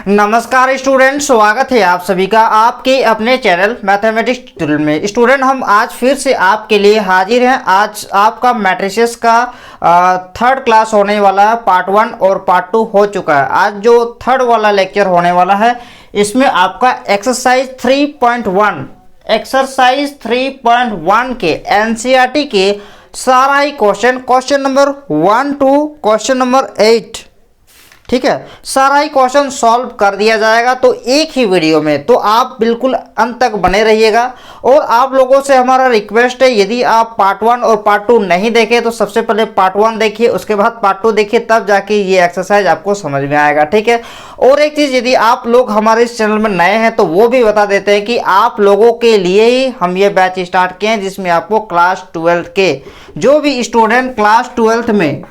नमस्कार स्टूडेंट, स्वागत है आप सभी का आपके अपने चैनल मैथमेटिक्स ट्यूटोरियल में। स्टूडेंट, हम आज फिर से आपके लिए हाजिर हैं। आज आपका मैट्रिसेस का थर्ड क्लास होने वाला है। पार्ट 1 और पार्ट 2 हो चुका है। आज जो थर्ड वाला लेक्चर होने वाला है, इसमें आपका एक्सरसाइज 3.1 के एनसीईआरटी के सारा ही question number 1 to question number 8, ठीक है, सारा ही क्वेश्चन सॉल्व कर दिया जाएगा। तो एक ही वीडियो में, तो आप बिल्कुल अंत तक बने रहिएगा। और आप लोगों से हमारा रिक्वेस्ट है, यदि आप पार्ट 1 और पार्ट 2 नहीं देखे तो सबसे पहले पार्ट 1 देखिए, उसके बाद पार्ट 2 देखिए, तब जाके ये एक्सरसाइज आपको समझ में आएगा, ठीक है। और एक चीज़, यदि आप लोग हमारे इस चैनल में नए हैं तो वो भी बता देते हैं कि आप लोगों के लिए ही हम ये बैच स्टार्ट किए हैं, जिसमें आपको क्लास 12 के जो भी स्टूडेंट क्लास 12 में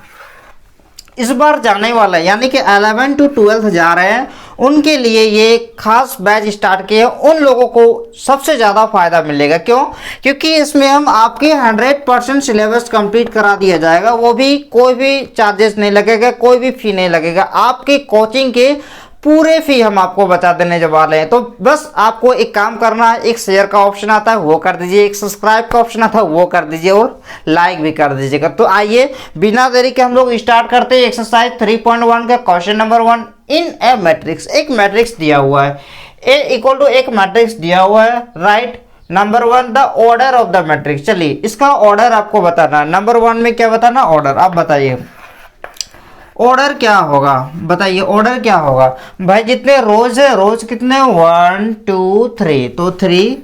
इस बार जाने वाला है, यानी कि 11 to 12 जा रहे हैं, उनके लिए ये खास बैच स्टार्ट किए। उन लोगों को सबसे ज़्यादा फायदा मिलेगा। क्यों? क्योंकि इसमें हम आपके 100% सिलेबस कंप्लीट करा दिया जाएगा। वो भी कोई भी चार्जेस नहीं लगेगा, कोई भी फी नहीं लगेगा। आपके कोचिंग के पूरे फी हम आपको बता देने वाले हैं। तो बस आपको एक काम करना है, एक शेयर का ऑप्शन आता है वो कर दीजिए, एक सब्सक्राइब का ऑप्शन आता है वो कर दीजिए, और लाइक भी कर दीजिएगा। तो आइए बिना देरी के हम लोग स्टार्ट करते हैं एक्सरसाइज 3.1 का क्वेश्चन नंबर 1। इन ए मैट्रिक्स, एक मैट्रिक्स दिया हुआ है, ए इक्वल टू एक मैट्रिक्स दिया हुआ है, right. Number 1 the order of the matrix. चलिए इसका ऑर्डर आपको बताना है। नंबर 1 में क्या बताना, ऑर्डर। आप बताइए ऑर्डर क्या होगा, बताइए ऑर्डर क्या होगा। भाई जितने रोज है, रोज कितने 1 2 3, तो 3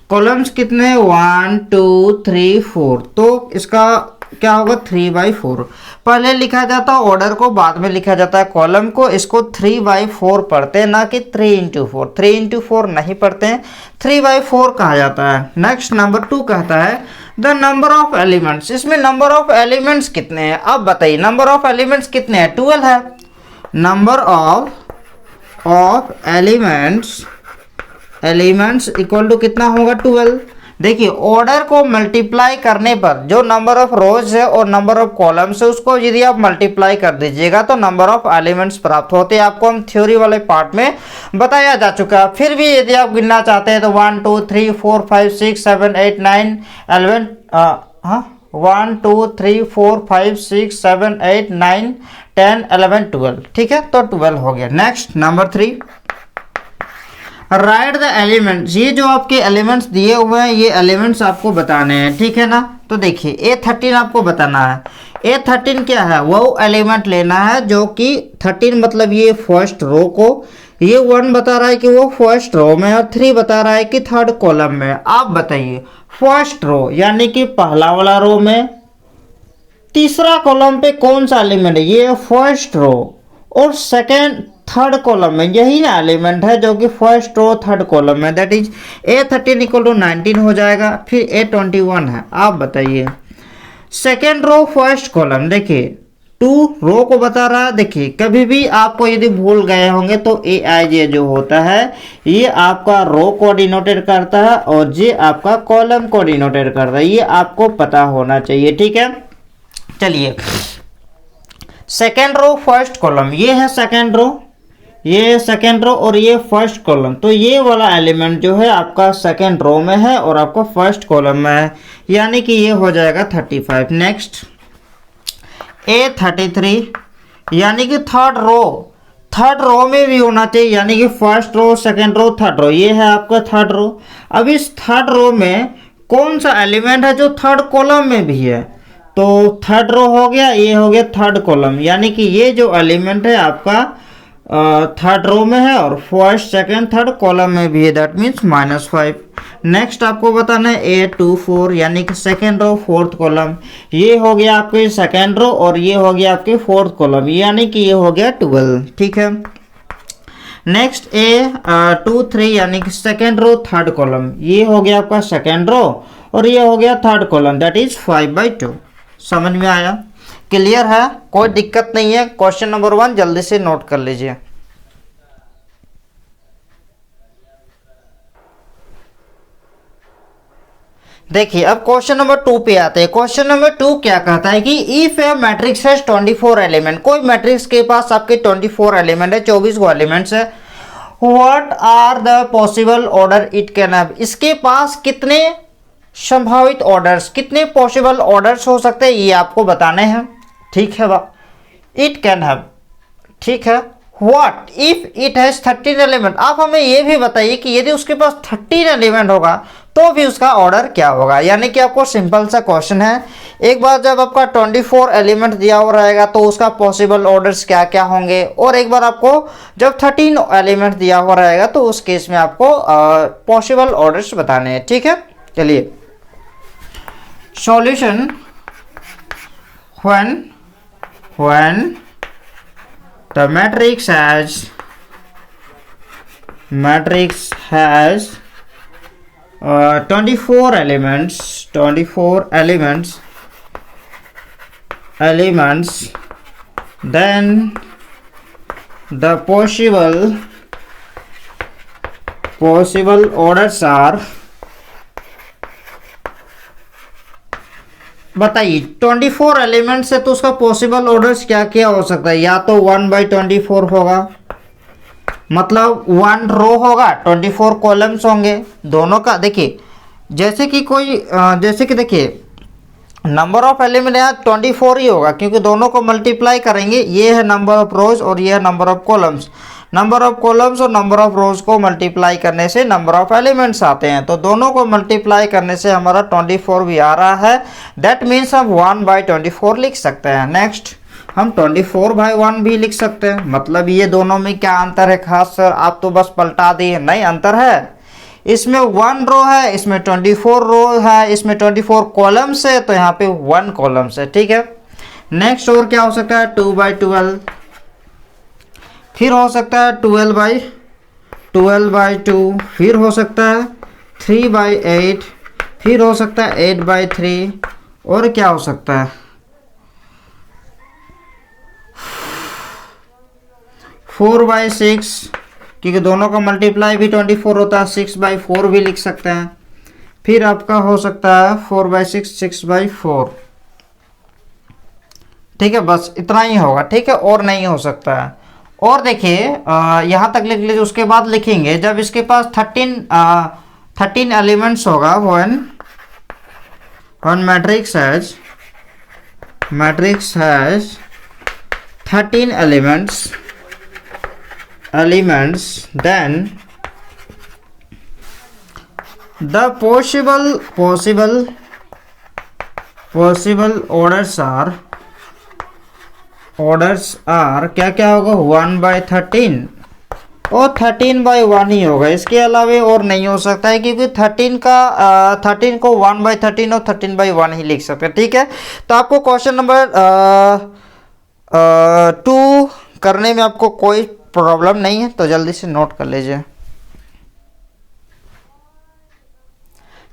कॉलम्स कितने 1 2 3 4, तो इसका क्या होगा 3/4। पहले लिखा जाता है ऑर्डर को, बाद में लिखा जाता है कॉलम को। इसको 3/4 पढ़ते हैं, ना कि 3×4। 3×4 नहीं पढ़ते हैं, 3/4 कहा जाता है। नेक्स्ट नंबर 2 कहता है द नंबर ऑफ एलिमेंट्स। इसमें नंबर ऑफ एलिमेंट्स कितने हैं, अब बताइए नंबर ऑफ एलिमेंट्स कितने हैं, 12 है। Number of elements equal to कितना होगा 12। देखिए ऑर्डर को मल्टीप्लाई करने पर जो नंबर ऑफ रोज है और नंबर ऑफ कॉलम्स है, उसको यदि आप मल्टीप्लाई कर दीजिएगा तो नंबर ऑफ एलिमेंट्स प्राप्त होते हैं। आपको हम थ्योरी वाले पार्ट में बताया जा चुका है। फिर भी यदि आप गिनना चाहते हैं तो 1 2 3 4 5 6 7 8 9 11 1 2 3 4 5 6 7 8 9 10 11 12, ठीक है, तो 12 हो गया। Next number 3, right the elements. ये जो आपके एलिमेंट्स दिए हुए हैं, ये एलिमेंट्स आपको बताने हैं, ठीक है ना। तो देखिए A13 आपको बताना है। A13 क्या है, वो एलिमेंट लेना है जो कि 13 मतलब ये फर्स्ट रो को, ये 1 बता रहा है कि वो फर्स्ट रो में, और 3 बता रहा है कि थर्ड कॉलम में। आप बताइए फर्स्ट रो यानी कि पहला वाला रो में तीसरा कॉलम पे कौन सा एलिमेंट है, ये फर्स्ट रो, और सेकेंड थर्ड कॉलम में यही ना एलिमेंट है जो कि फर्स्ट रो थर्ड कॉलम में, that is A13 equal to 19 हो जाएगा। फिर A21 है। आप बताइए सेकेंड रो फर्स्ट कॉलम, देखिए 2 रो को बता रहा है। देखिए कभी भी आपको यदि भूल गए होंगे तो AIJ जो होता है ये आपका रो को डिनोटेड करता है और ये आपका कॉलम को डिनोटेड करता है, ये आपको पता होना चाहिए, ठीक है। चलिए सेकेंड रो फर्स्ट कॉलम, ये है सेकेंड रो, ये सेकेंड रो और ये फर्स्ट कॉलम। तो ये वाला एलिमेंट जो है आपका सेकेंड रो में है और आपका फर्स्ट कॉलम में है, यानी कि ये हो जाएगा 35। नेक्स्ट A33 यानी कि थर्ड रो में भी होना चाहिए, यानी कि first row second row third row, ये है आपका थर्ड रो। अब इस थर्ड रो में कौन सा एलिमेंट है जो थर्ड कॉलम में भी है, तो थर्ड रो हो गया, ये हो गया थर्ड कॉलम, यानी कि ये जो एलिमेंट है आपका थर्ड रो में है और फर्स्ट सेकंड थर्ड कॉलम में भी है, दैट मीन्स -5। नेक्स्ट आपको बताना है A24 यानी कि सेकंड रो फोर्थ कॉलम, ये हो गया आपके सेकंड रो और ये हो गया आपके फोर्थ कॉलम, यानी कि ये हो गया 12, ठीक है। नेक्स्ट A23 यानी कि सेकंड रो थर्ड कॉलम, ये हो गया आपका सेकंड रो और ये हो गया थर्ड कॉलम, दैट इज 5/2। समझ में आया, क्लियर है, कोई दिक्कत नहीं है। क्वेश्चन नंबर 1 जल्दी से नोट कर लीजिए। देखिए अब क्वेश्चन नंबर 2 पे आते हैं। क्वेश्चन नंबर 2 क्या कहता है कि इफ ए मैट्रिक्स है 24 एलिमेंट, कोई मैट्रिक्स के पास आपके 24 एलिमेंट है, 24 को एलिमेंट्स है, what are the possible order it can have, इसके पास कितने संभावित ऑर्डर्स, कितने पॉसिबल ऑर्डर्स हो सकते हैं ये आपको बताने हैं। ठीक है बा, इट कैन हैव, ठीक है। What if it has 13 element, आप हमें ये भी बताइए कि यदि उसके पास 13 एलिमेंट होगा तो भी उसका ऑर्डर क्या होगा। यानी कि आपको सिंपल सा क्वेश्चन है, एक बार जब आपका 24 एलिमेंट दिया हुआ रहेगा तो उसका पॉसिबल ऑर्डर्स क्या क्या होंगे, और एक बार आपको जब 13 एलिमेंट दिया हुआ रहेगा तो उस केस में आपको पॉसिबल ऑर्डर्स बताने हैं। ठीक है, चलिए solution when the matrix has 24 elements, then the possible orders are, बताइए 24 एलिमेंट से तो उसका पॉसिबल ऑर्डर्स क्या क्या हो सकता है। या तो 1/24 होगा, मतलब 1 रो होगा, 24 कॉलम्स होंगे दोनों का। देखिए जैसे कि देखिए नंबर ऑफ एलिमेंट यहाँ 24 ही होगा, क्योंकि दोनों को मल्टीप्लाई करेंगे। ये है नंबर ऑफ रोज और ये है number of columns. Number of columns और नंबर ऑफ रोज को मल्टीप्लाई करने से नंबर ऑफ एलिमेंट्स आते हैं, तो दोनों को मल्टीप्लाई करने से हमारा 24 भी आ रहा है। दैट मीन्स हम 1/24 लिख सकते हैं। नेक्स्ट हम 24/1 भी लिख सकते हैं। मतलब ये दोनों में क्या अंतर है खास सर, आप तो बस पलटा दिए, नहीं अंतर है। इसमें 1 रो है, इसमें 24 रो है, इसमें 24 कॉलम्स है, तो यहाँ पे 1 कॉलम्स है। ठीक है, नेक्स्ट और क्या हो सकता है 2/12, फिर हो सकता है 12/2, फिर हो सकता है 3/8, फिर हो सकता है 8/3, और क्या हो सकता है 4/6, क्योंकि दोनों का मल्टीप्लाई भी 24 होता है। 6/4 भी लिख सकते हैं। फिर आपका हो सकता है 4/6, 6/4। ठीक है, बस इतना ही होगा। ठीक है, और नहीं हो सकता है। और देखिए यहाँ तक लिख लीजिए, उसके बाद लिखेंगे जब इसके पास 13 एलिमेंट्स होगा, when matrix has 13 elements, then the possible orders are क्या क्या होगा 1/13 और 13/1 ही होगा। इसके अलावा और नहीं हो सकता है, क्योंकि 13 को 1/13 और 13/1 ही लिख सकते हैं। ठीक है, तो आपको क्वेश्चन नंबर 2 करने में आपको कोई प्रॉब्लम नहीं है, तो जल्दी से नोट कर लीजिए।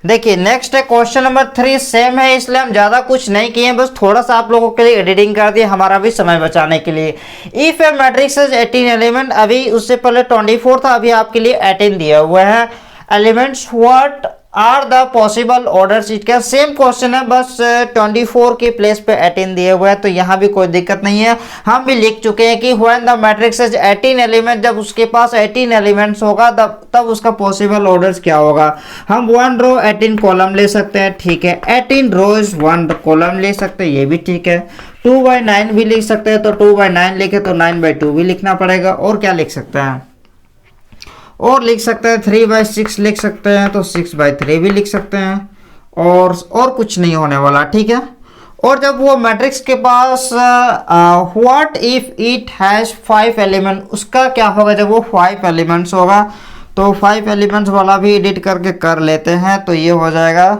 देखिए नेक्स्ट है क्वेश्चन नंबर 3, सेम है, इसलिए हम ज़्यादा कुछ नहीं किए, बस थोड़ा सा आप लोगों के लिए एडिटिंग कर दिए, हमारा भी समय बचाने के लिए। If A matrix is 18 element, अभी उससे पहले 24 था, अभी आपके लिए 18 दिया हुआ है elements. What are the possible orders it can, same question है, बस 24 के प्लेस पे 18 दिए हुए हैं, तो यहाँ भी कोई दिक्कत नहीं है। हम भी लिख चुके हैं कि when the matrix is 18 element, जब उसके पास 18 एलिमेंट्स होगा तब उसका पॉसिबल ऑर्डर्स क्या होगा। हम 1 रो 18 कॉलम ले सकते हैं। ठीक है, 18 रोज 1 कॉलम ले सकते हैं, ये भी ठीक है। 2/9 भी लिख सकते हैं, तो 2/9 लिखे तो 9/2 भी लिखना पड़ेगा। और क्या लिख सकते हैं, और लिख सकते हैं 3/6 लिख सकते हैं, तो 6/3 भी लिख सकते हैं, और कुछ नहीं होने वाला। ठीक है, और जब वो मैट्रिक्स के पास what if it has 5 element, उसका क्या होगा जब वो 5 एलिमेंट्स होगा। तो 5 एलिमेंट्स वाला भी एडिट करके कर लेते हैं, तो ये हो जाएगा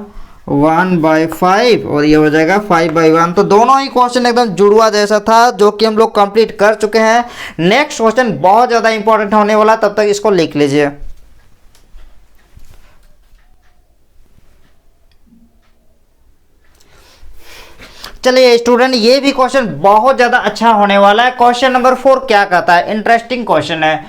1/5 और ये हो जाएगा 5/1। तो दोनों ही क्वेश्चन एकदम जुड़वा जैसा था, जो कि हम लोग कंप्लीट कर चुके हैं। नेक्स्ट क्वेश्चन बहुत ज़्यादा इंपॉर्टेंट होने वाला, तब तक इसको लिख लीजिए। चलिए स्टूडेंट, ये भी क्वेश्चन बहुत ज़्यादा अच्छा होने वाला है। क्वेश्चन नंबर 4 क्या कहता है, इंटरेस्टिंग क्वेश्चन है।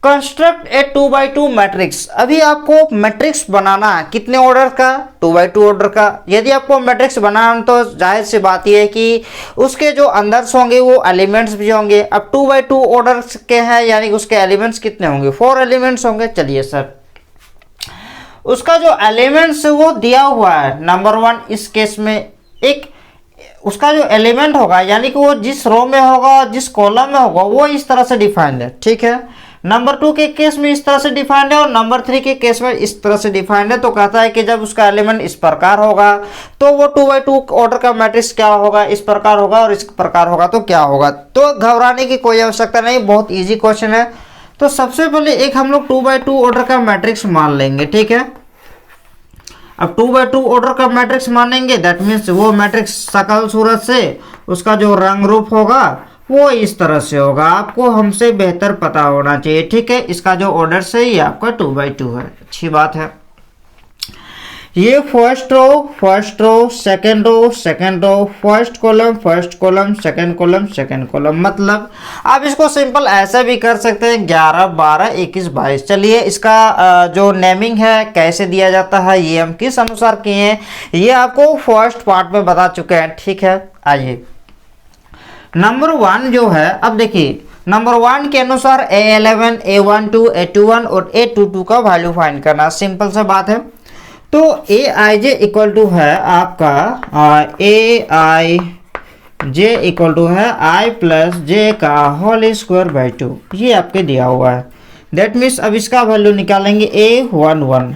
कंस्ट्रक्ट ए 2x2 मैट्रिक्स। अभी आपको मैट्रिक्स बनाना है कितने ऑर्डर का, 2x2 ऑर्डर का। यदि आपको मैट्रिक्स बनाना तो जाहिर सी बात यह है कि उसके जो अंदर्स होंगे वो एलिमेंट्स भी होंगे। अब 2x2 ऑर्डर के हैं यानी कि उसके एलिमेंट्स कितने होंगे, 4 एलिमेंट्स होंगे। चलिए सर, उसका जो एलिमेंट्स वो दिया हुआ है नंबर 1, इस केस में एक उसका जो एलिमेंट होगा यानी कि वो जिस रो में होगा जिस कॉलम में होगा वो इस तरह से डिफाइंड है, ठीक है। नंबर 2 के केस में इस तरह से डिफाइंड है और नंबर 3 के केस में इस तरह से डिफाइंड है। तो कहता है कि जब उसका एलिमेंट इस प्रकार होगा तो वो 2x2 ऑर्डर का मैट्रिक्स क्या होगा, इस प्रकार होगा, और इस प्रकार होगा तो क्या होगा। तो घबराने की कोई आवश्यकता नहीं, बहुत ईजी क्वेश्चन है। तो सबसे पहले एक हम लोग 2x2 ऑर्डर का मैट्रिक्स मान लेंगे, ठीक है। अब 2x2 ऑर्डर का मैट्रिक्स मानेंगे, दैट मीन्स वो मैट्रिक्स सकल सूरत से उसका जो रंग रूप होगा वो इस तरह से होगा। आपको हमसे बेहतर पता होना चाहिए, ठीक है। इसका जो ऑर्डर से ये आपका 2x2 है, अच्छी बात है। ये first row, second row, first column, second column. मतलब आप इसको सिंपल ऐसे भी कर सकते हैं 11, 12, 21, 22। चलिए इसका जो नेमिंग है कैसे दिया जाता है, ये हम किस अनुसार किए हैं ये आपको फर्स्ट पार्ट में बता चुके हैं, ठीक है। आइए नंबर 1 जो है, अब देखिए नंबर 1 के अनुसार A11, A12, A21 और A22 का वैल्यू फाइंड करना, सिंपल सा बात है। तो Aij इक्वल टू है आपका Aij इक्वल टू है I प्लस जे का होल स्क्वायर बाई 2, ये आपके दिया हुआ है। दैट मीन्स अब इसका वैल्यू निकालेंगे A11।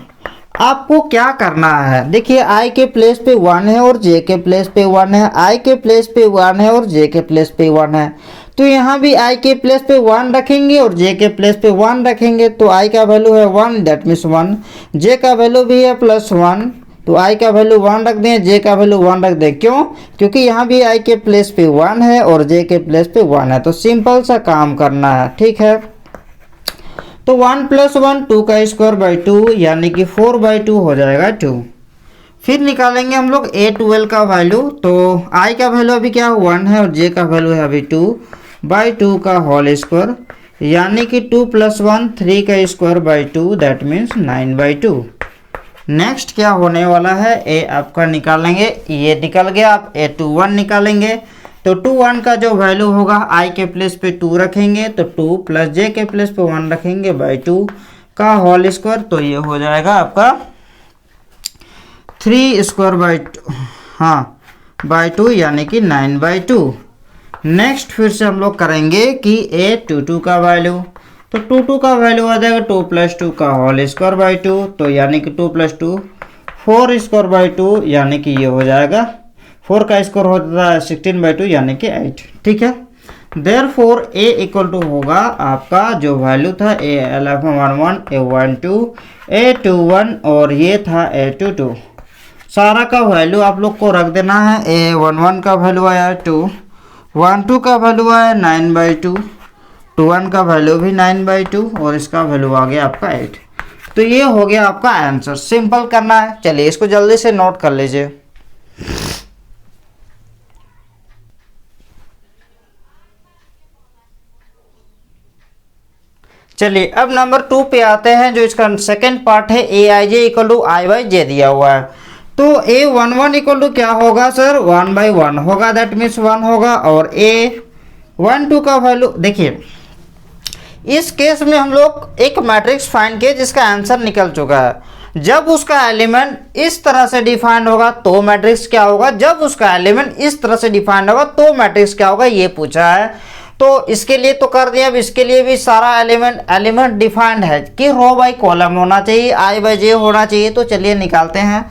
आपको क्या करना है, देखिए I के प्लेस पे 1 है और J के प्लेस पे 1 है, I के प्लेस पे 1 है और J के प्लेस पे 1 है। तो यहाँ भी I के प्लेस पे 1 रखेंगे और J के प्लेस पे 1 रखेंगे। तो I का वैल्यू है 1, दैट मीन्स 1। J का वैल्यू भी है +1, तो I का वैल्यू 1 रख दें, J का वैल्यू 1 रख दें। क्यों? क्योंकि यहाँ भी I के प्लेस पे 1 है और J के प्लेस पे 1 है। तो सिंपल सा काम करना है, ठीक है। तो 1 + 1 2 का स्क्वायर बाई 2 यानी कि 4/2 हो जाएगा 2। फिर निकालेंगे हम लोग A12 का वैल्यू। तो I का वैल्यू अभी क्या 1 है और J का वैल्यू है अभी 2/2 का होल स्क्वायर यानी कि 2 + 1 3 का square by 2, that means 9/2। Next क्या होने वाला है, A आपका निकालेंगे, ये निकल गया। आप A21 निकालेंगे तो 21 का जो वैल्यू होगा I के प्लेस पे 2 रखेंगे तो 2 प्लस J के प्लेस पे 1 रखेंगे बाई 2 का होल स्क्वायर, तो ये हो जाएगा आपका 3 स्क्वायर बाई 2, हाँ बाई 2 यानी कि 9/2। नेक्स्ट फिर से हम लोग करेंगे कि A22 का वैल्यू। तो 22 का वैल्यू आ जाएगा 2 + 2 का होल स्क्वायर बाई 2, तो यानी कि 2 + 2 4 स्क्वायर बाई 2 यानी कि ये हो जाएगा 4 का स्क्वायर होता है 16/2 यानी कि 8, ठीक है। देयरफॉर A इक्वल टू होगा आपका जो वैल्यू था A11, A12, A21 और ये था A22। सारा का वैल्यू आप लोग को रख देना है। A11 का वैल्यू आया 2, 12 का वैल्यू आया 9/2, 21 का वैल्यू भी 9/2 और इसका वैल्यू आ गया आपका 8। तो ये हो गया आपका आंसर, सिंपल करना है। चलिए इसको जल्दी से नोट कर लीजिए। चलिए अब नंबर 2 पे आते हैं, जो इसका सेकंड पार्ट है Aij इक्वल टू I/J दिया हुआ है। तो A11 इक्वल टू क्या होगा सर, 1/1 होगा, दैट मीन्स 1 होगा। और A12 का वैल्यू देखिए, इस केस में हम लोग एक मैट्रिक्स फाइंड किए जिसका आंसर निकल चुका है। जब उसका एलिमेंट इस तरह से डिफाइंड होगा तो मैट्रिक्स क्या होगा, जब उसका एलिमेंट इस तरह से डिफाइंड होगा तो मैट्रिक्स क्या होगा, ये पूछा है। तो इसके लिए तो कर दिया, अब इसके लिए भी सारा एलिमेंट डिफाइंड है कि रो बाई कॉलम होना चाहिए, I/J होना चाहिए। तो चलिए निकालते हैं।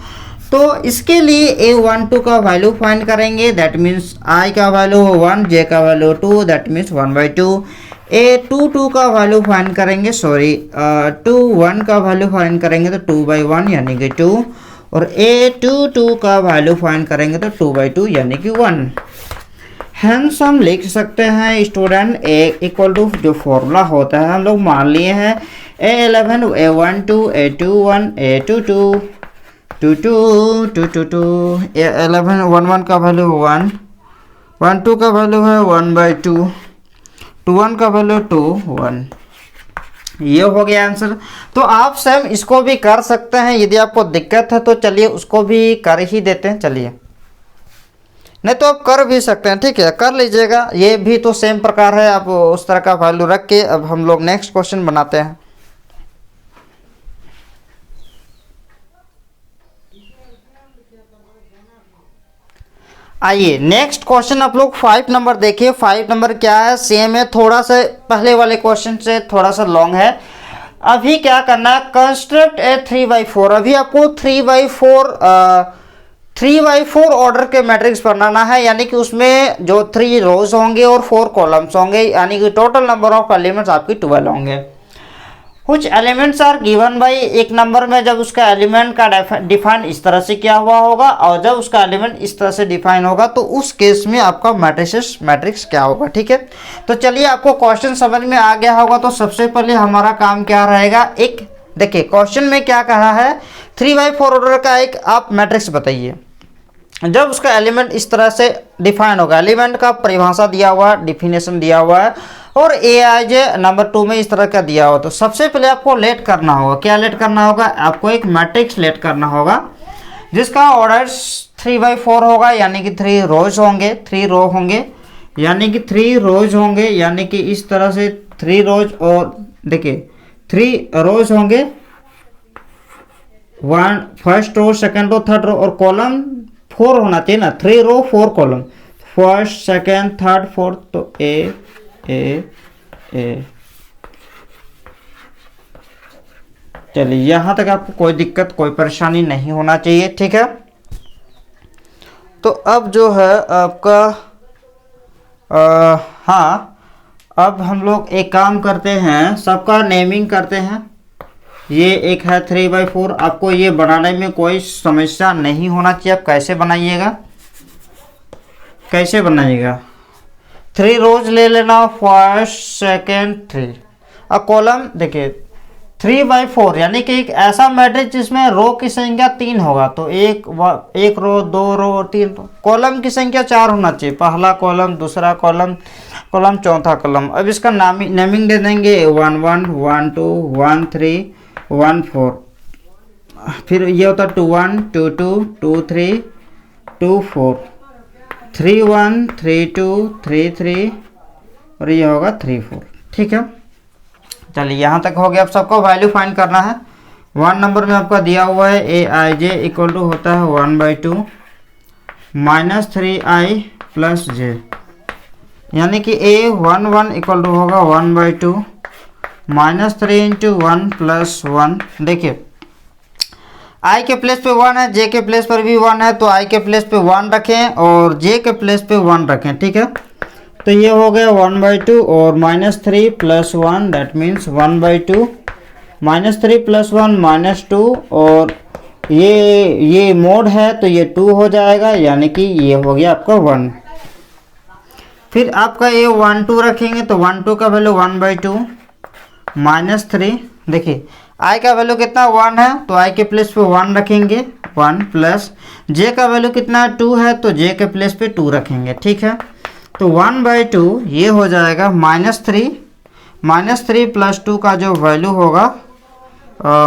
तो इसके लिए A12 का वैल्यू फाइंड करेंगे, दैट मीन्स I का वैल्यू 1, J का वैल्यू 2, दैट मीन्स 1/2। A22 का वैल्यू फाइंड करेंगे, सॉरी 21 का वैल्यू फाइंड करेंगे तो 2/1 यानी कि 2, और A22 का वैल्यू फाइंड करेंगे तो 2/2 यानी कि 1। हेंस हम लिख सकते हैं स्टूडेंट A इक्वल टू जो फॉर्मूला होता है हम लोग मान लिए हैं A11, A12, A21, A22, 22, A11 11 का वैल्यू 1, 12 का वैल्यू है 1/2, 21 का वैल्यू 2, 1। ये हो गया आंसर। तो आप सेम इसको भी कर सकते हैं, यदि आपको दिक्कत है तो चलिए उसको भी कर ही देते हैं। चलिए, नहीं तो आप कर भी सकते हैं, ठीक है, कर लीजिएगा। ये भी तो सेम प्रकार है, आप उस तरह का वैल्यू रख के अब हम लोग नेक्स्ट क्वेश्चन बनाते हैं। आइए नेक्स्ट क्वेश्चन आप लोग 5 नंबर देखिए। 5 नंबर क्या है, सेम है, थोड़ा सा पहले वाले क्वेश्चन से थोड़ा सा लॉन्ग है। अभी क्या करना है, कंस्ट्रक्ट ए 3/4। अभी आपको 3/4 ऑर्डर के मैट्रिक्स बनाना है, यानी कि उसमें जो 3 रोज होंगे और 4 कॉलम्स होंगे, यानी कि टोटल नंबर ऑफ एलिमेंट्स आपकी 12 होंगे। कुछ एलिमेंट्स आर गिवन बाई, एक नंबर में जब उसका एलिमेंट का डिफाइन इस तरह से किया हुआ होगा और जब उसका एलिमेंट इस तरह से डिफाइन होगा तो उस केस में आपका मैट्रिक्स क्या होगा, ठीक है। तो चलिए, आपको क्वेश्चन समझ में आ गया होगा। तो सबसे पहले हमारा काम क्या रहेगा, एक देखिए क्वेश्चन में क्या कहा है, 3/4 ऑर्डर का एक आप मैट्रिक्स बताइए जब उसका एलिमेंट इस तरह से डिफाइन होगा। एलिमेंट का परिभाषा दिया हुआ है, डिफिनेशन दिया हुआ है, और ए आई जे नंबर 2 में इस तरह का दिया हुआ। तो सबसे पहले आपको लेट करना होगा, क्या लेट करना होगा, आपको एक मैट्रिक्स लेट करना होगा जिसका ऑर्डर 3/4 होगा, यानी कि 3 रोज होंगे, 3 रो होंगे, यानी कि 3 रोज होंगे, यानी कि इस तरह से 3 रोज। और देखिए 3 रोज होंगे, 1 first row, second row, third row, और कॉलम 4 होना चाहिए ना, 3 row 4 column, first second third fourth. तो ए चलिए, यहां तक आपको कोई दिक्कत कोई परेशानी नहीं होना चाहिए, ठीक है। तो अब जो है आपका हाँ, अब हम लोग एक काम करते हैं, सबका नेमिंग करते हैं। ये एक है 3/4, आपको ये बनाने में कोई समस्या नहीं होना चाहिए। आप कैसे बनाइएगा, 3 रोज ले लेना, फर्स्ट सेकेंड 3, और कॉलम देखिए 3/4, यानी कि एक ऐसा मैट्रिक्स जिसमें रो की संख्या 3 होगा। तो एक रो, 2 रो और 3 रो। कॉलम की संख्या 4 होना चाहिए, पहला कॉलम, दूसरा कॉलम, चौथा कॉलम। अब इसका नेमिंग दे देंगे 1 1 1 2 1 3 1 4। फिर ये होता 2 1 2 2 2 3 2 4, 3 1 3 2 3 3, और ये होगा 3 4, ठीक है। चलिए, यहाँ तक हो गया। अब सबको वैल्यू फाइंड करना है। 1 नंबर में आपका दिया हुआ है ए आई जे इक्वल टू होता है 1/2 -3i प्लस जे, यानी कि A11 इक्वल टू होगा 1/2 -3 × 1 + 1। देखिए i के प्लेस पे 1 है, j के प्लेस पर भी 1 है, तो i के प्लेस पे 1 रखें और j के प्लेस पे 1 रखें, ठीक है। तो ये हो गया 1/2 और -3 + 1, दैट मीन्स 1/2 -3 + 1 -2, और ये मोड है तो ये 2 हो जाएगा, यानी कि ये हो गया आपका 1। फिर आपका ये 1 2 रखेंगे तो 1 2 का वैल्यू 1/2 -3। देखिए i का वैल्यू कितना 1 है, तो i के प्लेस पे 1 रखेंगे 1, प्लस j का वैल्यू कितना 2 है, तो j के प्लेस पे 2 रखेंगे, ठीक है। तो 1/2 ये हो जाएगा -3 + 2 का जो वैल्यू होगा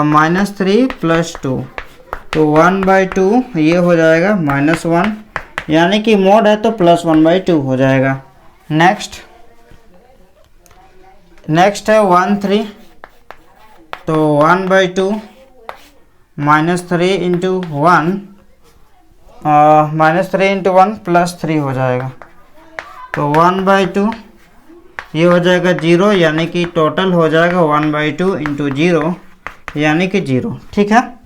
-3 + 2, तो 1/2 ये हो जाएगा -1, यानी कि मोड है तो +1/2 हो जाएगा। नेक्स्ट है 1 3, तो 1/2 -3 × 1 -3 × 1 +3 हो जाएगा, तो 1/2 ये हो जाएगा 0, यानी कि टोटल हो जाएगा 1/2 × 0, यानी कि 0, ठीक है।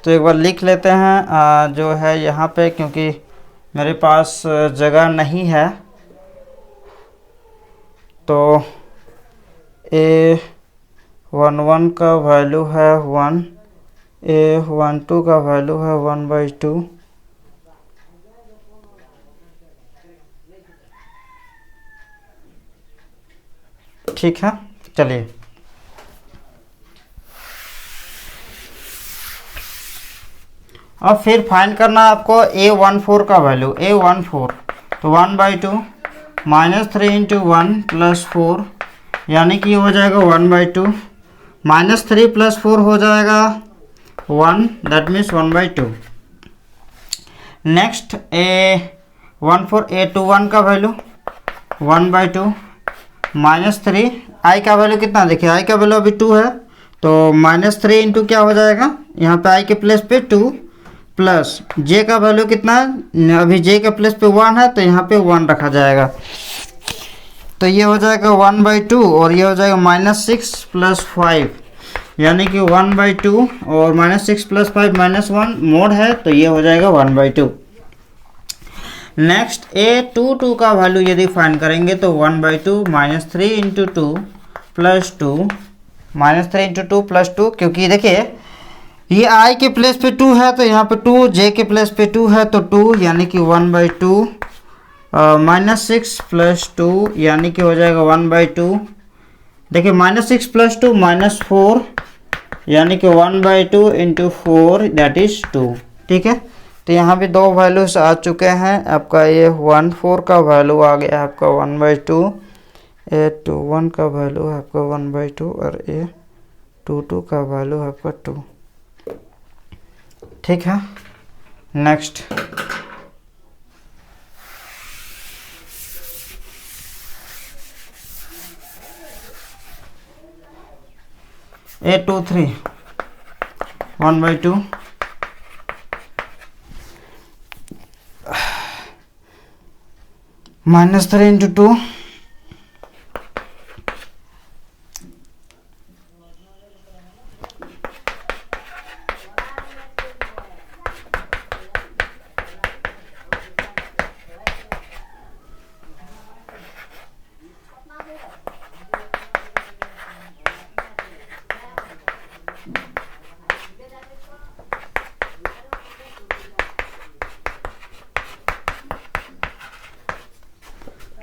तो एक बार लिख लेते हैं जो है यहाँ पे, क्योंकि मेरे पास जगह नहीं है। तो A11 का वैल्यू है 1, A12 का वैल्यू है 1/2, ठीक है। चलिए अब फिर फाइंड करना है आपको A14 का वैल्यू। A14 तो 1/2 -3 इंटू 1 + 4 यानी कि हो जाएगा 1/2 -3 + 4 हो जाएगा 1, दैट मीन्स 1/2। नेक्स्ट A21 का वैल्यू 1/2 -3 आई का वैल्यू कितना, देखिए आई का वैल्यू अभी 2 है तो -3 इंटू क्या हो जाएगा, यहाँ पे आई के प्लेस पे 2 प्लस जे का वैल्यू कितना है, अभी जे के प्लेस पे 1 है तो यहाँ पे 1 रखा जाएगा। तो ये हो जाएगा 1/2 और ये हो जाएगा -6 + 5 यानी कि 1/2 और -6 + 5 -1 मोड है तो ये हो जाएगा 1/2। नेक्स्ट A22 का वैल्यू यदि फाइंड करेंगे तो 1/2 -3 इंटू 2 + 2 -3 इंटू 2 + 2 क्योंकि देखिए ये आई के प्लेस पे 2 है तो यहाँ पे 2, जे के प्लेस पे 2 है तो 2 यानी कि 1/2 -6 + 2 यानी कि हो जाएगा 1/2। देखिए -6 + 2 -4 यानी कि 1/2 इंटू 4 दैट इज 2। ठीक है, तो यहाँ भी दो वैल्यूज आ चुके हैं। आपका ये 14 का वैल्यू आ गया आपका 1/2, A21 का वैल्यू है आपका 1/2 और A22 का वैल्यू है आपका 2। ठीक है, नेक्स्ट A23 1/2 -3 इंटू 2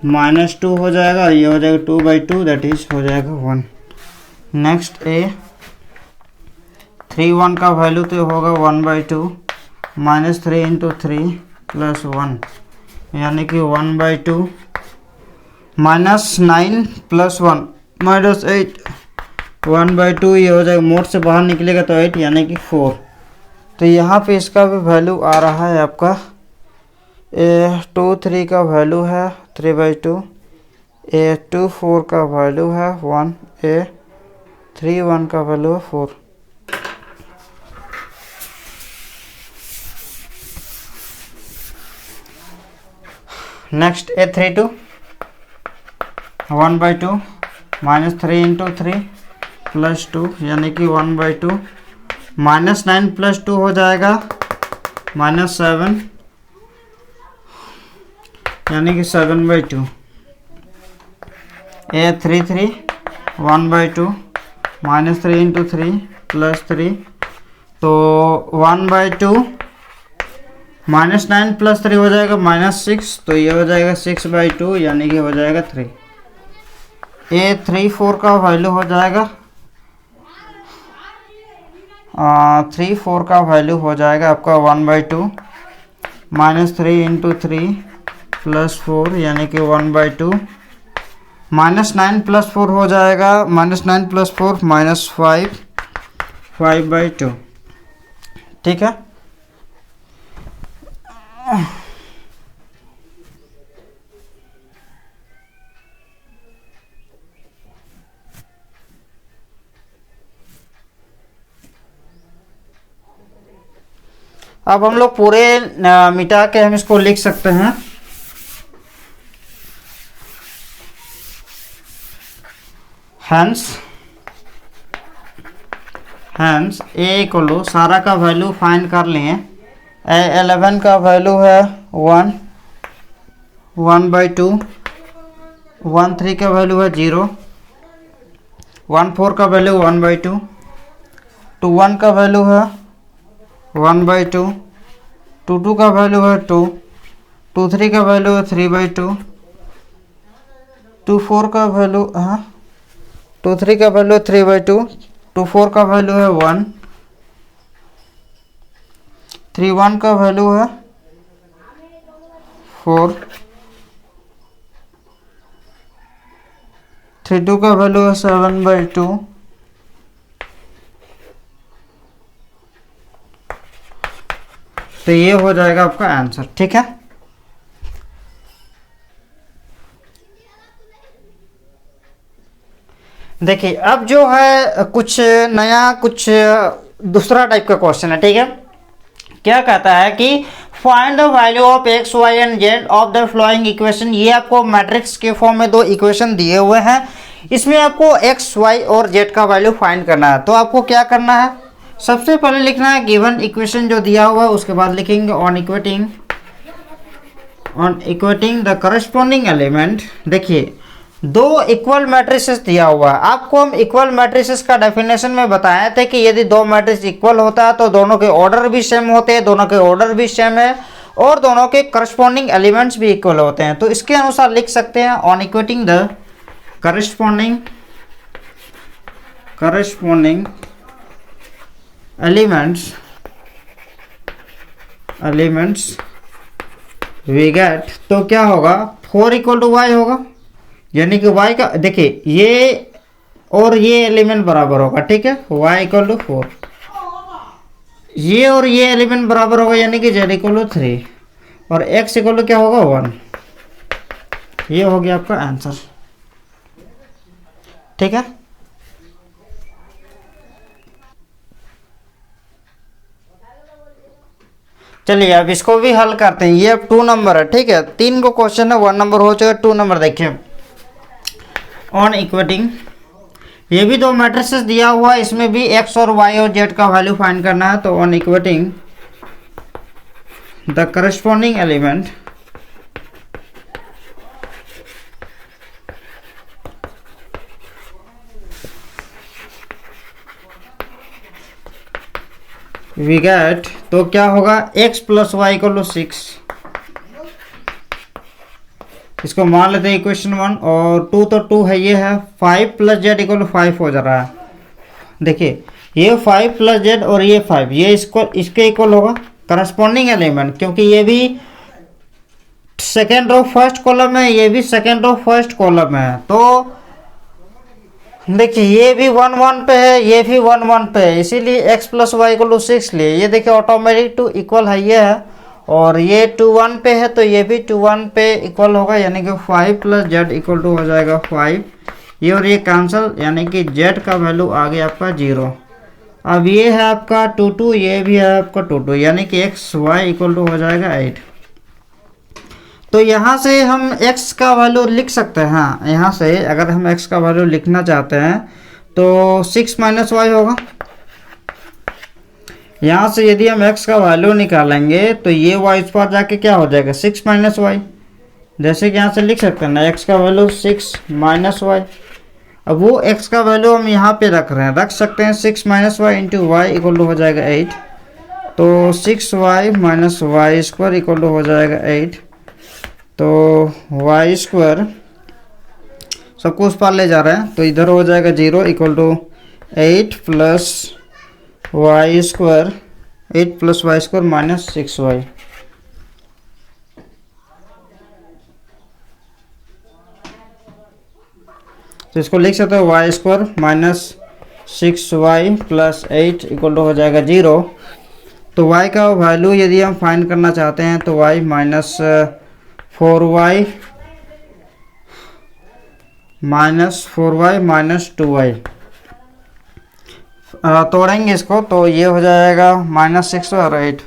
-2 हो जाएगा, ये हो जाएगा 2/2 दैट इज हो जाएगा 1। नेक्स्ट A31 का वैल्यू तो होगा 1/2 -3 इंटू 3 + 1 यानी कि 1/2 -9 + 1 -8 1/2 ये हो जाएगा, मोड से बाहर निकलेगा तो 8 यानी कि 4। तो यहाँ पे इसका भी वैल्यू आ रहा है आपका A23 का वैल्यू है 3/2, A24 का वैल्यू है 1, A31 का वैल्यू है 4। नेक्स्ट A32 1/2 -3 इंटू 3 + 2 यानी कि 1/2 -9 + 2 हो जाएगा -7 यानी कि 7/2। A33 1/2 -3 इंटू 3 + 3 तो 1/2 -9 + 3 हो जाएगा -6 तो ये हो जाएगा 6/2 यानी कि हो जाएगा 3। A34 का वैल्यू हो जाएगा 34 का वैल्यू हो जाएगा आपका 1/2 -3 इंटू 3 + 4 यानी कि 1/2 -9 + 4 हो जाएगा -9 + 4 -5 5/2। ठीक है, अब हम लोग पूरे मिटा के हम इसको लिख सकते हैं। हैंस ए को सारा का वैल्यू फाइंड कर लिए। A11 का वैल्यू है 1 1/2, 13 का वैल्यू है 0, 14 का वैल्यू 1/2, 21 का वैल्यू है 1/2, 22 का वैल्यू है 2, 23 का वैल्यू है 3/2, 24 का वैल्यू 23 का वैल्यू 3/2, 24 का वैल्यू है 1, 3 1 का वैल्यू है 4, 3 2 का वैल्यू है 7/2, तो ये हो जाएगा आपका आंसर। ठीक है, देखिए अब जो है कुछ नया, कुछ दूसरा टाइप का क्वेश्चन है। ठीक है, क्या कहता है कि find the value of X Y and Z of the following equation. ये आपको मैट्रिक्स के फॉर्म में दो इक्वेशन दिए हुए हैं, इसमें आपको एक्स वाई और जेड का वैल्यू फाइंड करना है। तो आपको क्या करना है, सबसे पहले लिखना है गिवन इक्वेशन जो दिया हुआ है, उसके बाद लिखेंगे on equating the corresponding element. देखिए दो इक्वल मैट्रिसेस दिया हुआ है, आपको हम इक्वल मैट्रिसेस का डेफिनेशन में बताए थे कि यदि दो मैट्रिक्स इक्वल होता है तो दोनों के ऑर्डर भी सेम होते हैं, दोनों के ऑर्डर भी सेम है और दोनों के करस्पॉन्डिंग एलिमेंट्स भी इक्वल होते हैं। तो इसके अनुसार लिख सकते हैं on equating the corresponding elements we get, तो क्या होगा 4 = y होगा, यानी कि y का, देखिए ये और ये एलिमेंट बराबर होगा। ठीक है, y = 4, ये और ये एलिमेंट बराबर होगा, यानी कि z = 3 और x = क्या होगा 1। ये हो गया आपका आंसर। ठीक है, चलिए अब इसको भी हल करते हैं। ये अब 2 नंबर है। ठीक है, 3 को क्वेश्चन है, 1 नंबर हो चुका, 2 नंबर देखिए ऑन इक्वेटिंग। ये भी दो मैट्रिसेस दिया हुआ है, इसमें भी एक्स और वाई और जेड का वैल्यू फाइंड करना है। तो on equating the corresponding element we get, तो क्या होगा x + y = 6, इसको मान लेते हैं इक्वेशन 1, और 2 तो 2 है, ये है 5 + z = 5 हो जा रहा है। देखिए ये 5 + z और ये 5, ये इसके इक्वल होगा करस्पॉन्डिंग एलिमेंट, क्योंकि ये भी सेकेंड रो फर्स्ट कॉलम है, ये भी सेकेंड रो फर्स्ट कॉलम है। तो देखिए ये भी 1 1 पे है, ये भी 1 1 पे है, इसीलिए x + y = 6 लिए। ये देखिए ऑटोमेटिक 2 इक्वल है, ये है, और ये 2 1 पे है तो ये भी 2 1 पे इक्वल होगा, यानी कि 5 + z = हो जाएगा 5। ये और ये कैंसिल, यानी कि z का वैल्यू आ गया आपका 0। अब ये है आपका 2 2, ये भी है आपका 2 2, यानी कि x y = हो जाएगा 8। तो यहाँ से हम x का वैल्यू लिख सकते हैं। हाँ, यहाँ से अगर हम x का वैल्यू लिखना चाहते हैं तो 6 - y होगा। यहाँ से यदि हम x का वैल्यू निकालेंगे तो ये y इस पर जाके क्या हो जाएगा 6 - y, जैसे कि यहाँ से लिख सकते हैं ना x का वैल्यू 6 - y। अब वो x का वैल्यू हम यहाँ पे रख सकते हैं 6 - y × y = हो जाएगा 8। तो 6y - y² = हो जाएगा 8। तो y² सबको उस पार ले जा रहे हैं, तो इधर हो जाएगा 0 = 8 + y², 8 + y² - 6y। तो इसको लिख सकते हो y² - 6y + 8 = हो जाएगा 0। तो y का वैल्यू यदि हम फाइंड करना चाहते हैं तो y - 4y - 2y, तोड़ेंगे इसको तो ये हो जाएगा -6 और 8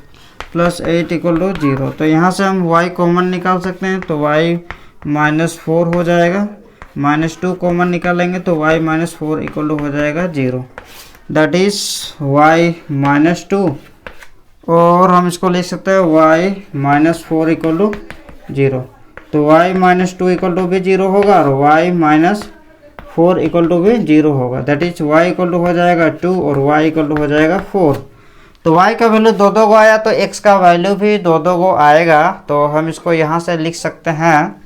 + 8 = 0। तो यहाँ से हम y कॉमन निकाल सकते हैं, तो y -4 हो जाएगा, -2 कॉमन निकालेंगे तो y - 4 = हो जाएगा 0, दैट इज y - 2। और हम इसको लिख सकते हैं y - 4 = 0। तो y - 2 = भी 0 होगा और y - 4 = भी 0 होगा, दैट इज y = हो जाएगा 2 और y = हो जाएगा 4। तो y का वैल्यू 2 2 को आया तो x का वैल्यू भी 2 2 को आएगा। तो हम इसको यहाँ से लिख सकते हैं।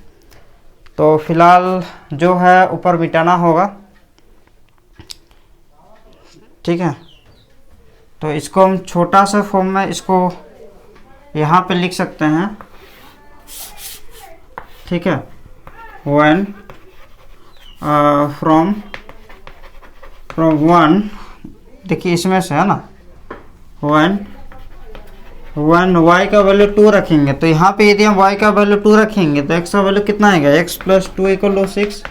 तो फिलहाल जो है ऊपर मिटाना होगा। ठीक है, तो इसको हम छोटा सा फॉर्म में इसको यहाँ पे लिख सकते हैं, ठीक है, व्हेन फ्रॉम 1, देखिए इसमें से है ना, व्हेन y का वैल्यू 2 रखेंगे, तो यहाँ पे यदि हम y का वैल्यू 2 रखेंगे तो x का वैल्यू कितना आएगा, x प्लस 2 इक्वल टू 6,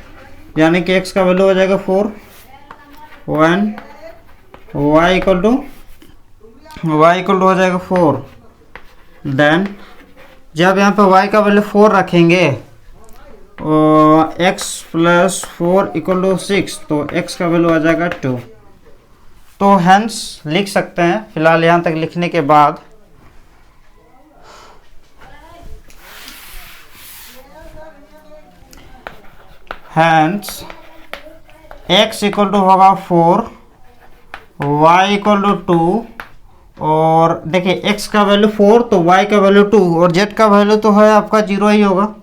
यानी कि x का वैल्यू हो जाएगा 4। व्हेन y इक्वल टू हो जाएगा 4, देन जब यहाँ पे y का वैल्यू 4 रखेंगे x प्लस 4 इक्वल टू 6, तो x का वैल्यू आ जाएगा 2। तो हेंस लिख सकते हैं, फिलहाल यहाँ तक लिखने के बाद हेंस x इक्वल टू होगा 4, y इक्वल टू 2, और देखिए x का वैल्यू 4 तो y का वैल्यू 2 और z का वैल्यू तो है आपका 0 ही होगा।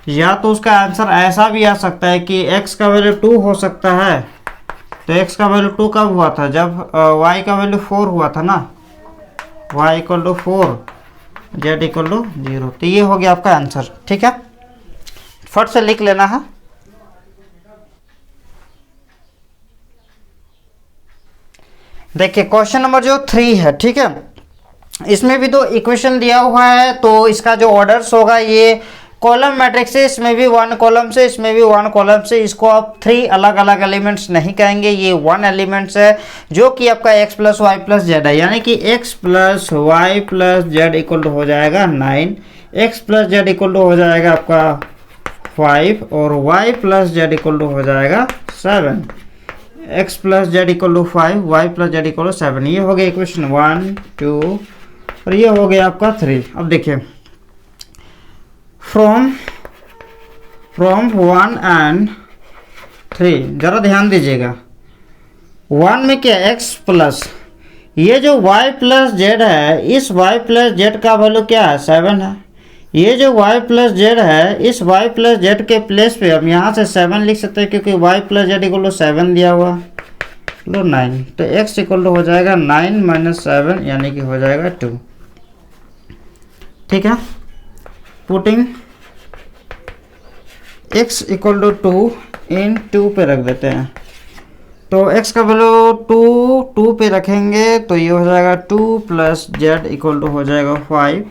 या तो उसका आंसर ऐसा भी आ सकता है कि x का वैल्यू 2 हो सकता है, तो x का वैल्यू 2 कब हुआ था, जब y का वैल्यू 4 हुआ था ना, y equal to 4, z equal to 0। तो ये हो गया आपका आंसर, ठीक है, फट से लिख लेना है। देखिए क्वेश्चन नंबर जो 3 है, ठीक है, इसमें भी 2 इक्वेशन दिया हुआ है, तो इसका जो ऑर्डर्स होगा ये कॉलम मैट्रिक्स है, इसमें भी 1 कॉलम से, इसमें भी 1 कॉलम से। इसको आप 3 अलग अलग एलिमेंट्स नहीं कहेंगे, ये 1 एलिमेंट्स है जो कि आपका x plus Y plus Z है, यानी कि x plus Y plus Z equal to हो जाएगा 9, x plus Z equal to हो जाएगा आपका 5 और y plus Z equal to हो जाएगा 7। x plus Z equal to 5, y plus Z equal to 7। ये हो गया इक्वेशन 1 2 और ये हो गया आपका 3। अब देखिए फ्रॉम 1 एंड 3, जरा ध्यान दीजिएगा, 1 में क्या x प्लस, ये जो y प्लस जेड है, इस y प्लस जेड का वैल्यू क्या है, 7 है। ये जो y प्लस जेड है, इस y प्लस जेड के प्लेस पे हम यहाँ से 7 लिख सकते हैं, क्योंकि y plus Z equal to 7 दिया हुआ, लो 9, तो x इक्वल टू हो जाएगा 9 माइनस 7, यानी कि हो जाएगा 2, ठीक है। पुटिंग x इक्वल टू 2 इन 2 पे रख देते हैं, तो x का वैल्यू 2 पे रखेंगे, तो ये हो जाएगा 2 प्लस जेड इक्वल टू हो जाएगा 5,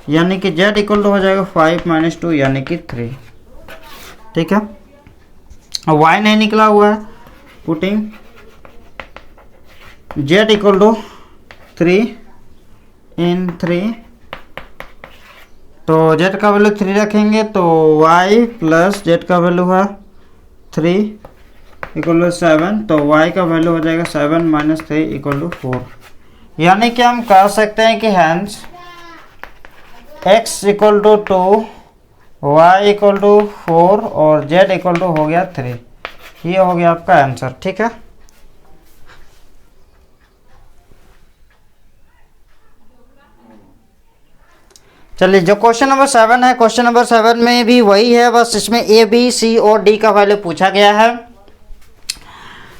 यानी कि z इक्वल टू हो जाएगा 5 माइनस 2, यानी कि 3, ठीक है। y नहीं निकला हुआ है, पुटिंग z इक्वल टू 3 इन 3, तो z का वैल्यू 3 रखेंगे, तो y प्लस z का वैल्यू है 3 इक्वल टू 7, तो y का वैल्यू हो जाएगा 7 माइनस 3 इक्वल टू 4, यानी कि हम कह सकते हैं कि hence x equal to 2, y equal to 4 और z इक्वल टू हो गया 3। ये हो गया आपका आंसर, ठीक है। चलिए जो क्वेश्चन नंबर 7 है, क्वेश्चन नंबर 7 में भी वही है, बस इसमें a b c और d का वैल्यू पूछा गया है,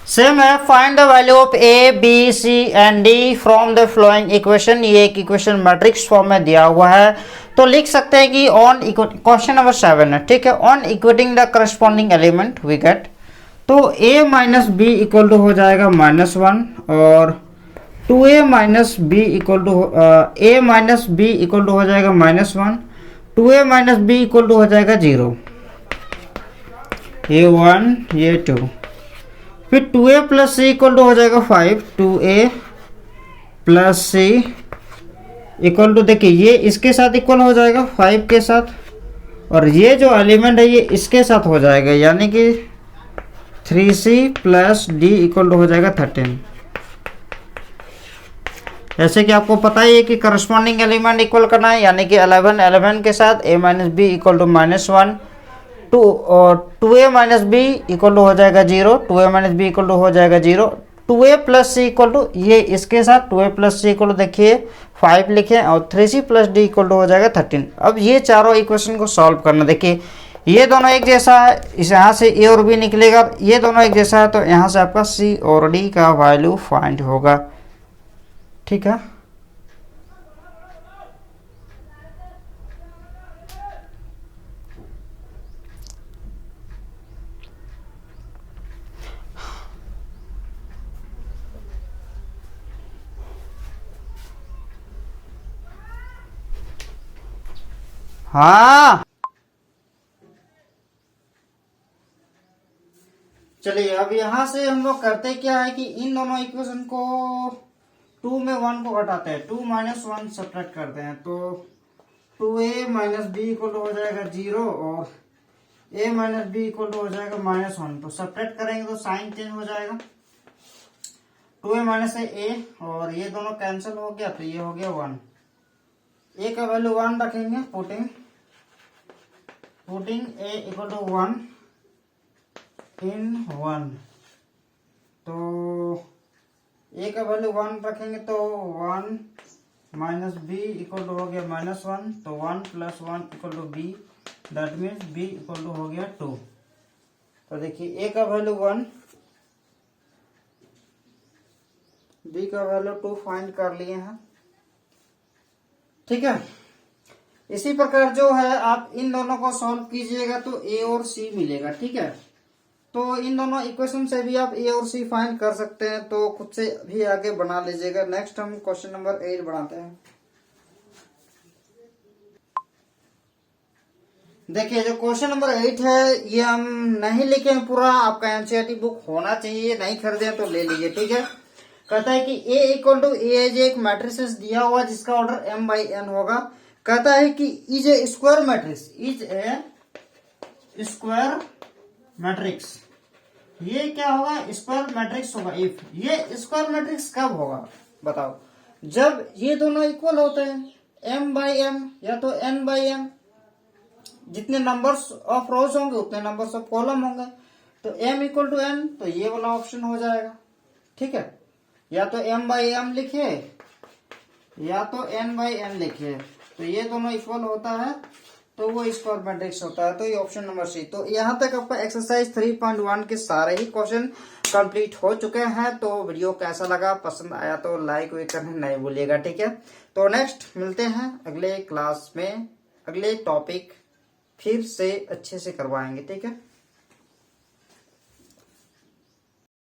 सेम है। Find the value of a b c and d from the following equation. ये एक इक्वेशन मैट्रिक्स फॉर्म में दिया हुआ है, तो लिख सकते हैं कि ऑन क्वेश्चन नंबर 7 है, ठीक है, on equating the corresponding element we get, तो a minus B equal to हो जाएगा -1 और 2a minus B equal to a minus B equal to हो जाएगा -1, 2a minus B equal to हो जाएगा 0, ये 1 ये 2, फिर 2a plus C equal to हो जाएगा 5, 2a plus C equal to, देखिए ये इसके साथ इक्वल हो जाएगा 5 के साथ, और ये जो एलिमेंट है ये इसके साथ हो जाएगा, यानी कि 3c plus D equal to हो जाएगा 13। जैसे कि आपको पता ही है कि करस्पॉन्डिंग एलिमेंट इक्वल करना है, यानी कि 11 के साथ a minus B equal to -1, 2 और 2a minus B equal to हो जाएगा 0, 2a minus B equal to हो जाएगा 0, 2a plus C equal to ये इसके साथ 2a plus C equal to देखिए 5 लिखें और 3c plus D equal to हो जाएगा 13। अब ये चारों इक्वेशन को सॉल्व करना, देखिए ये दोनों एक जैसा है, इस यहाँ से a और b निकलेगा, ये दोनों एक जैसा है, तो यहाँ से आपका c और d का वैल्यू फाइंड होगा, ठीक है। हाँ चलिए अब यहाँ से हम लोग करते क्या है कि इन दोनों इक्वेशन को 2 में 1 को घटाते हैं, 2 माइनस 1 सब्ट्रैक्ट करते हैं, तो 2a माइनस बी इक्वल हो जाएगा 0 और a माइनस बी इक्वल हो जाएगा -1। तो सब्ट्रैक्ट करेंगे तो साइन चेंज हो जाएगा, 2a माइनस a और ये दोनों कैंसिल हो गया तो ये हो गया 1। a का वैल्यू 1 रखेंगे, पुटिंग a इक्वल टू 1 इन 1, तो a का वैल्यू 1 रखेंगे तो 1 माइनस बी इक्वल टू हो गया -1, तो 1 plus 1 equal to B, that means b equal to हो गया 2। तो देखिए a का वैल्यू 1, b का वैल्यू 2 फाइंड कर लिए हैं, ठीक है। इसी प्रकार जो है आप इन दोनों को सॉल्व कीजिएगा तो a और c मिलेगा, ठीक है। तो इन दोनों इक्वेशन से भी आप a और c फाइंड कर सकते हैं, तो खुद से भी आगे बना लीजिएगा। नेक्स्ट हम क्वेश्चन नंबर 8 बनाते हैं। देखिए जो क्वेश्चन नंबर 8 है ये हम नहीं लिखे हैं पूरा, आपका एनसीईआरटी बुक होना चाहिए, नहीं खरीदे तो ले लीजिए, ठीक है। कहता है कि a इक्वल टू ए एक मैट्रिक्स दिया हुआ जिसका ऑर्डर m/n होगा। कहता है कि इज ए स्क्वायर मैट्रिक्स, ये क्या होगा, स्क्वायर मैट्रिक्स होगा। इफ ये स्क्वायर मैट्रिक्स कब होगा बताओ, जब ये दोनों इक्वल होते हैं, m/m या तो n/m, जितने नंबर्स ऑफ रोज होंगे उतने नंबर्स ऑफ कॉलम होंगे, तो m इक्वल टू n, तो ये वाला ऑप्शन हो जाएगा, ठीक है। या तो m/m लिखिए या तो n/n लिखिए, तो ये दोनों इक्वल होता है तो वो स्क्वायर मैट्रिक्स होता है, तो ये ऑप्शन नंबर सी। तो यहाँ तक आपका एक्सरसाइज 3.1 के सारे ही क्वेश्चन कंप्लीट हो चुके हैं। तो वीडियो कैसा लगा, पसंद आया तो लाइक वी करना नहीं भूलिएगा, ठीक है। तो नेक्स्ट मिलते हैं अगले क्लास में, अगले टॉपिक फिर से अच्छे से करवाएंगे, ठीक है।